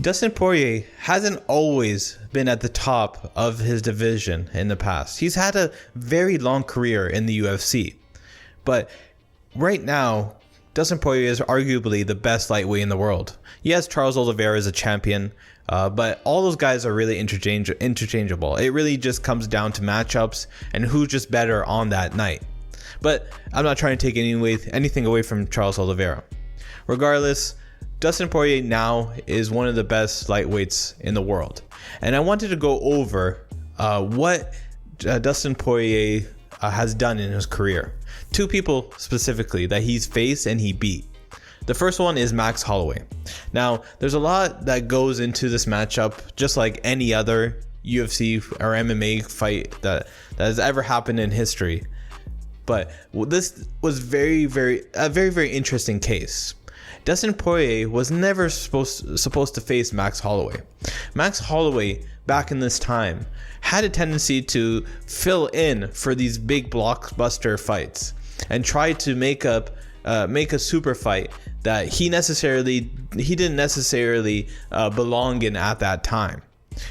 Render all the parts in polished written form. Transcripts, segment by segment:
Dustin Poirier hasn't always been at the top of his division in the past. He's had a very long career in the UFC. But right now, Dustin Poirier is arguably the best lightweight in the world. Yes, Charles Oliveira is a champion, but all those guys are really interchangeable. It really just comes down to matchups and who's just better on that night. But I'm not trying to take anything away from Charles Oliveira. Regardless, Dustin Poirier now is one of the best lightweights in the world. And I wanted to go over what Dustin Poirier has done in his career. Two people specifically that he's faced and he beat. The first one is Max Holloway. Now, there's a lot that goes into this matchup, just like any other UFC or MMA fight that has ever happened in history. But this was a very interesting case. Dustin Poirier was never supposed to face Max Holloway. Max Holloway, back in this time, had a tendency to fill in for these big blockbuster fights and try to make a super fight that he didn't necessarily belong in at that time.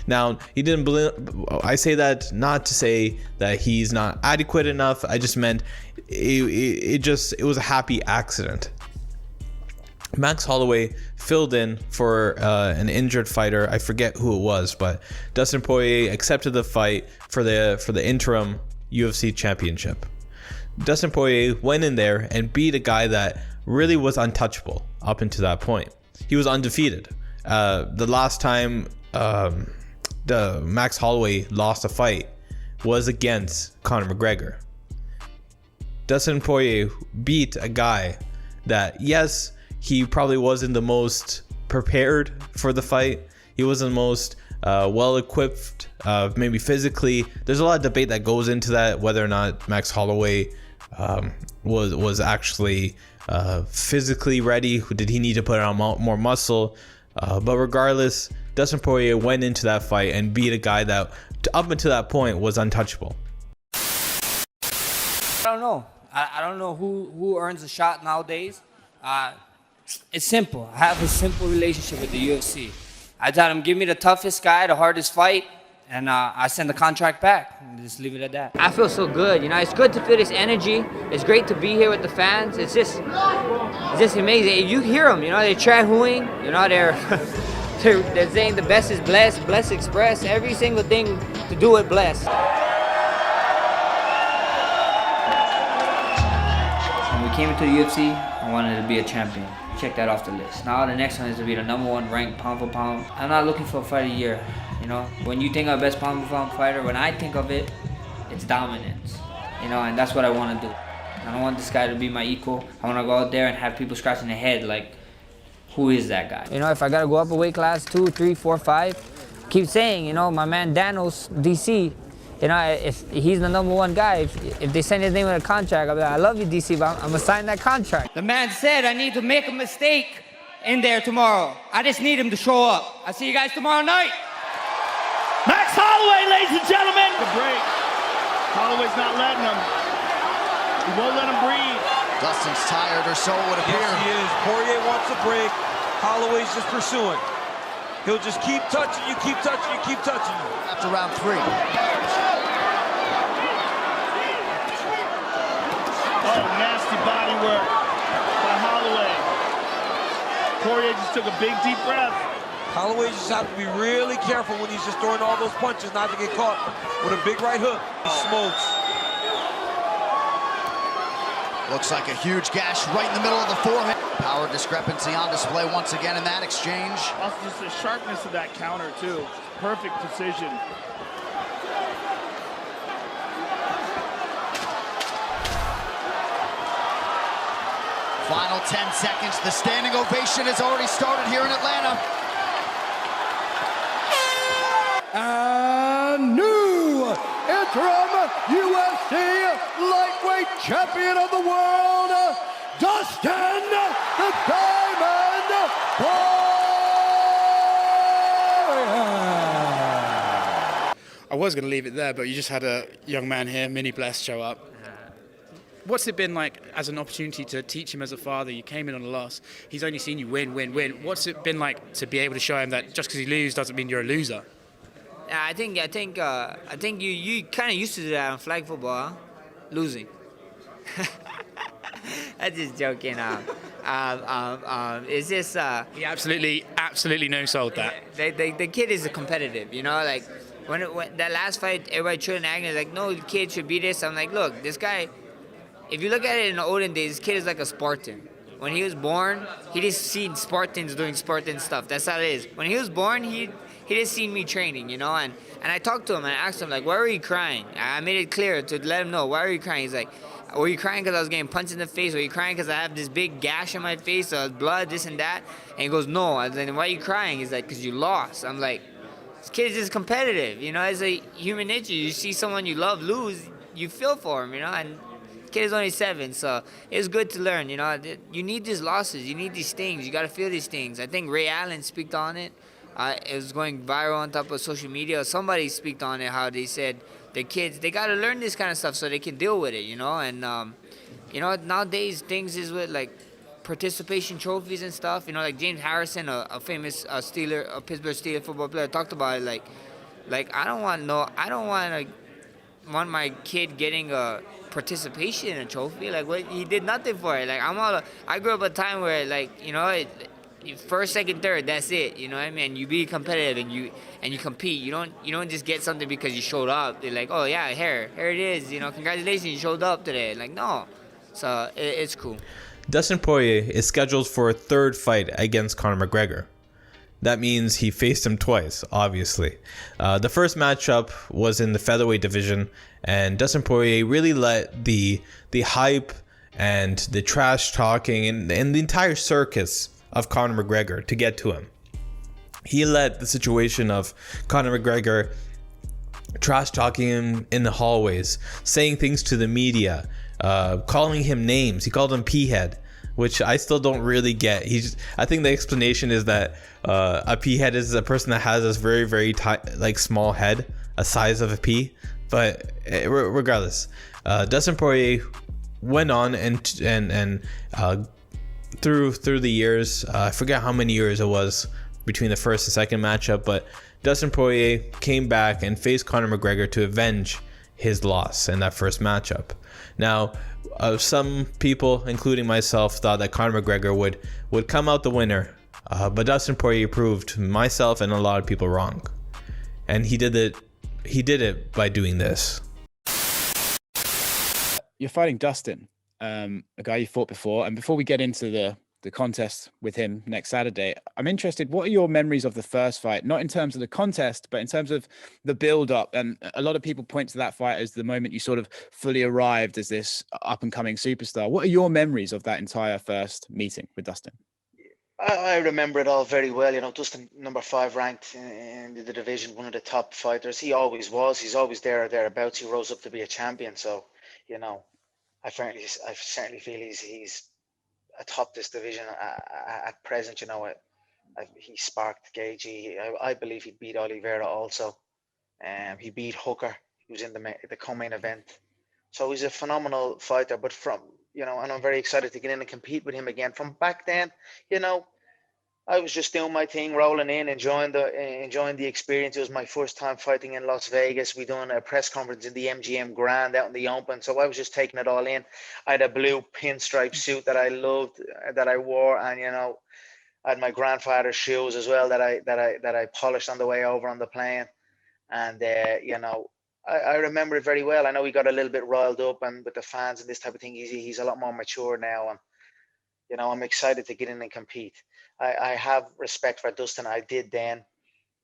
Now, I say that not to say that he's not adequate enough. I just meant it was a happy accident. Max Holloway filled in for an injured fighter. I forget who it was, but Dustin Poirier accepted the fight for the interim UFC championship. Dustin Poirier went in there and beat a guy that really was untouchable up until that point. He was undefeated. The last time the Max Holloway lost a fight was against Conor McGregor. Dustin Poirier beat a guy that, yes, he probably wasn't the most prepared for the fight. He wasn't the most well-equipped, maybe physically. There's a lot of debate that goes into that, whether or not Max Holloway was actually physically ready. Did he need to put on more muscle? But regardless, Dustin Poirier went into that fight and beat a guy that, up until that point, was untouchable. I don't know. I don't know who earns a shot nowadays. It's simple. I have a simple relationship with the UFC. I tell them, give me the toughest guy, the hardest fight, and I send the contract back and just leave it at that. I feel so good. It's good to feel this energy. It's great to be here with the fans. It's just amazing. You hear them, they're try-hooing, they're saying the best is blessed, blessed express, every single thing to do with blessed. When we came into the UFC, I wanted to be a champion. Check that off the list. Now the next one is to be the #1 ranked pound for pound. I'm not looking for a fight of the year. When you think of best pound for pound fighter, when I think of it, it's dominance. And that's what I want to do. I don't want this guy to be my equal. I want to go out there and have people scratching their head like, who is that guy? If I got to go up a weight class, 2, 3, 4, 5, keep saying, my man Danos, DC, if he's the #1 guy, if they send his name in a contract, I'll be like, I love you, DC, but I'm going to sign that contract. The man said I need to make a mistake in there tomorrow. I just need him to show up. I'll see you guys tomorrow night. Max Holloway, ladies and gentlemen. The break. Holloway's not letting him. He won't let him breathe. Dustin's tired, or so it would appear. Yes, he is. Poirier wants a break. Holloway's just pursuing. He'll just keep touching you, keep touching you, keep touching you. After round 3. Oh, nasty body work by Holloway. Poirier just took a big, deep breath. Holloway just has to be really careful when he's just throwing all those punches not to get caught with a big right hook. He smokes. Looks like a huge gash right in the middle of the forehead. Power discrepancy on display once again in that exchange. Also just the sharpness of that counter too. Perfect precision. Final 10 seconds. The standing ovation has already started here in Atlanta. And new interim UFC lightweight champion of the world, Dustin the Diamond Poirier. I was going to leave it there, but you just had a young man here, Mini Bless, show up. What's it been like as an opportunity to teach him as a father? You came in on a loss. He's only seen you win. What's it been like to be able to show him that just because you lose doesn't mean you're a loser? Yeah, I think you kind of used to do that on flag football, huh? Losing. I'm just joking. It's just He absolutely no-sold that. the kid is competitive, you know. Like when that last fight, everybody chewing and acting like, no, the kid should be this. I'm like, look, this guy. If you look at it in the olden days, this kid is like a Spartan. When he was born, he just seen Spartans doing Spartan stuff. That's how it is. When he was born, he just seen me training, you know. And I talked to him and I asked him like, why were you crying? I made it clear to let him know, why are you crying? He's like, were you crying because I was getting punched in the face? Were you crying because I have this big gash on my face, blood, this and that? And he goes, no. And then why are you crying? He's like, because you lost. I'm like, this kid is just competitive, you know. It's a human nature. You see someone you love lose, you feel for him, you know. And kid is only 7, so it's good to learn, you know. You need these losses. You need these things. You got to feel these things. I think Ray Allen speaked on it. It was going viral on top of social media. Somebody speaked on it, how they said the kids, they got to learn this kind of stuff so they can deal with it, you know. And, you know, nowadays things is with, like, participation trophies and stuff. You know, like James Harrison, a famous Pittsburgh Steelers football player, talked about it. Like I don't want my kid getting a participation in a trophy. Like, what, he did nothing for it. Like, I grew up at a time where, like, you know, first, second, third, that's it. You know what I mean? You be competitive and you compete. You don't just get something because you showed up. They're like, oh yeah, here it is. You know, congratulations, you showed up today. Like, no. So it's cool. Dustin Poirier is scheduled for a 3rd fight against Conor McGregor. That means he faced him twice, obviously. The first matchup was in the featherweight division, and Dustin Poirier really let the hype and the trash talking and the entire circus of Conor McGregor to get to him. He let the situation of Conor McGregor trash talking him in the hallways, saying things to the media, calling him names. He called him P-head, which I still don't really get. I think the explanation is that a P-head is a person that has this very, very small head, a size of a pea. But regardless, Dustin Poirier went on and through the years, I forget how many years it was between the first and second matchup, but Dustin Poirier came back and faced Conor McGregor to avenge his loss in that first matchup. Now, some people, including myself, thought that Conor McGregor would come out the winner, but Dustin Poirier proved myself and a lot of people wrong, and he did it by doing this. You're fighting Dustin, a guy you fought before, and before we get into the contest with him next Saturday, I'm interested, what are your memories of the first fight? Not in terms of the contest, but in terms of the build-up. And a lot of people point to that fight as the moment you sort of fully arrived as this up-and-coming superstar. What are your memories of that entire first meeting with Dustin? I remember it all very well. You know, Dustin, number 5 ranked in the division, one of the top fighters. He always was. He's always there or thereabouts. He rose up to be a champion. So, you know, I certainly feel he's atop this division at present. You know, he sparked Gagey. I believe he beat Oliveira also. He beat Hooker, who was in the co-main event. So he's a phenomenal fighter. But and I'm very excited to get in and compete with him again. From back then, you know, I was just doing my thing, rolling in, enjoying the experience. It was my first time fighting in Las Vegas. We done a press conference in the MGM Grand out in the open, so I was just taking it all in. I had a blue pinstripe suit that I loved, that I wore, and you know, I had my grandfather's shoes as well that I polished on the way over on the plane, and you know, I remember it very well. I know he got a little bit riled up, and with the fans and this type of thing, he's a lot more mature now, and you know, I'm excited to get in and compete. I have respect for Dustin. I did then.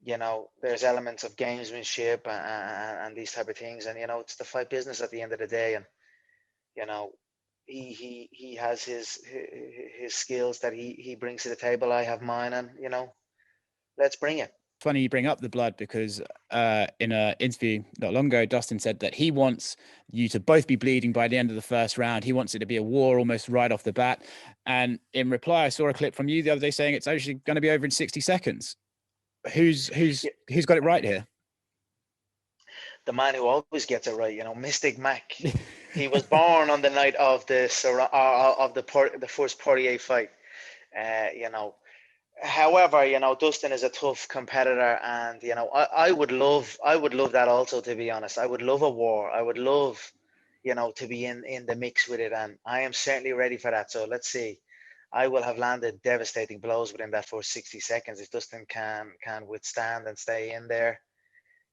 You know, there's elements of gamesmanship and these type of things, and you know, it's the fight business at the end of the day. And you know, he has his skills that he brings to the table. I have mine, and you know, let's bring it. Funny you bring up the blood, because in an interview not long ago, Dustin said that he wants you to both be bleeding by the end of the first round. He wants it to be a war almost right off the bat. And in reply, I saw a clip from you the other day saying it's actually going to be over in 60 seconds. Who's got it right here? The man who always gets it right, you know, Mystic Mac. He was born on the night of the first Poirier fight. You know, however, you know, Dustin is a tough competitor, and you know, I would love that also, to be honest. I would love a war. I would love, you know, to be in the mix with it, and I am certainly ready for that. So let's see. I will have landed devastating blows within that first 60 seconds. If Dustin can withstand and stay in there,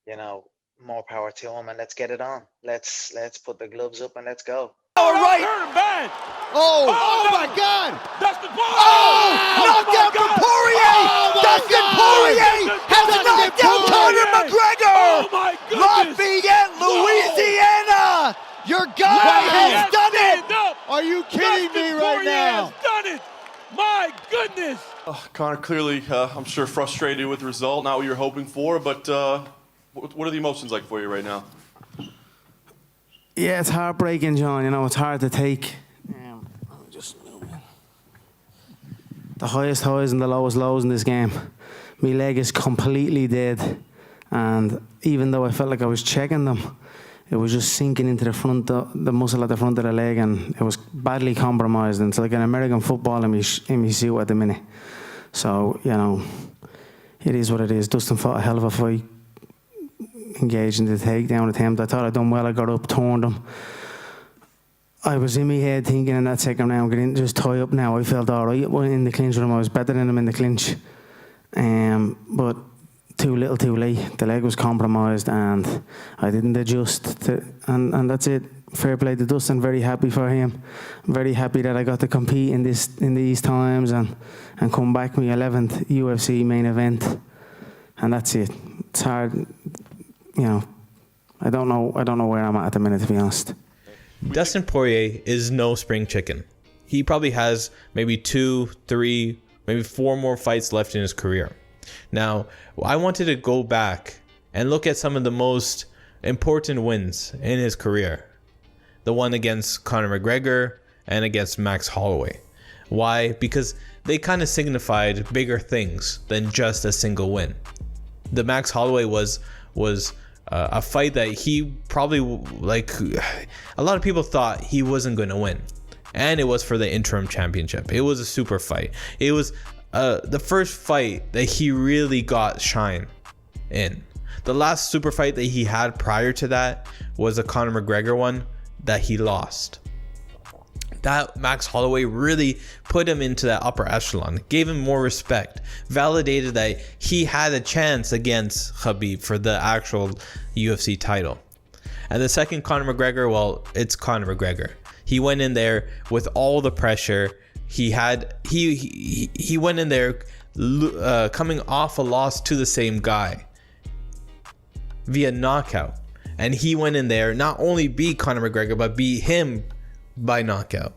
you know, more power to him, and let's get it on. Let's put the gloves up and let's go. All right. Bad. Oh my God. Dustin Poirier. Knockdown from Poirier. Dustin Poirier has knocked down Conor McGregor. Oh my goodness. Lafayette, Louisiana. Your guy has done it. Are you kidding me right now? Has done it. My goodness. Conor, clearly, I'm sure frustrated with the result, not what you were hoping for, but what are the emotions like for you right now? Yeah, it's heartbreaking, John. You know, it's hard to take. The highest highs and the lowest lows in this game. My leg is completely dead, and even though I felt like I was checking them, it was just sinking into the front, the muscle at the front of the leg, and it was badly compromised. And it's like an American football in me suit at the minute. So, you know, it is what it is. Dustin fought a hell of a fight, engaged in the takedown attempt. I thought I'd done well. I got up, turned him. I was in my head thinking in that second round, getting just tie up now. I felt all right in the clinch with him. I was better than him in the clinch. But too little, too late. The leg was compromised, and I didn't adjust. And that's it. Fair play to Dustin. Very happy for him. Very happy that I got to compete in these times and come back my 11th UFC main event. And that's it. It's hard, you know. I don't know where I'm at the minute, to be honest. Dustin Poirier is no spring chicken. He probably has maybe 2, 3, maybe 4 more fights left in his career. Now, I wanted to go back and look at some of the most important wins in his career. The one against Conor McGregor and against Max Holloway. Why? Because they kind of signified bigger things than just a single win. The Max Holloway was a fight that he probably, like, a lot of people thought he wasn't going to win. And it was for the interim championship. It was a super fight. It was the first fight that he really got shine in. The last super fight that he had prior to that was a Conor McGregor one that he lost. That Max Holloway really put him into that upper echelon, gave him more respect, validated that he had a chance against Khabib for the actual UFC title. And the second Conor McGregor, well, it's Conor McGregor. He went in there with all the pressure. He went in there coming off a loss to the same guy via knockout. And he went in there, not only beat Conor McGregor, but beat him by knockout.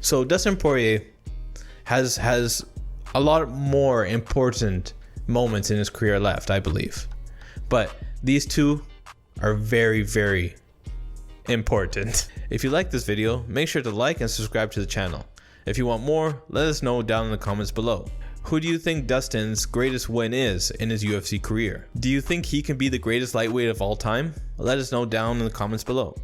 So Dustin Poirier has a lot more important moments in his career left, I believe. But these two are very, very important. If you like this video, make sure to like and subscribe to the channel. If you want more, let us know down in the comments below. Who do you think Dustin's greatest win is in his UFC career? Do you think he can be the greatest lightweight of all time? Let us know down in the comments below.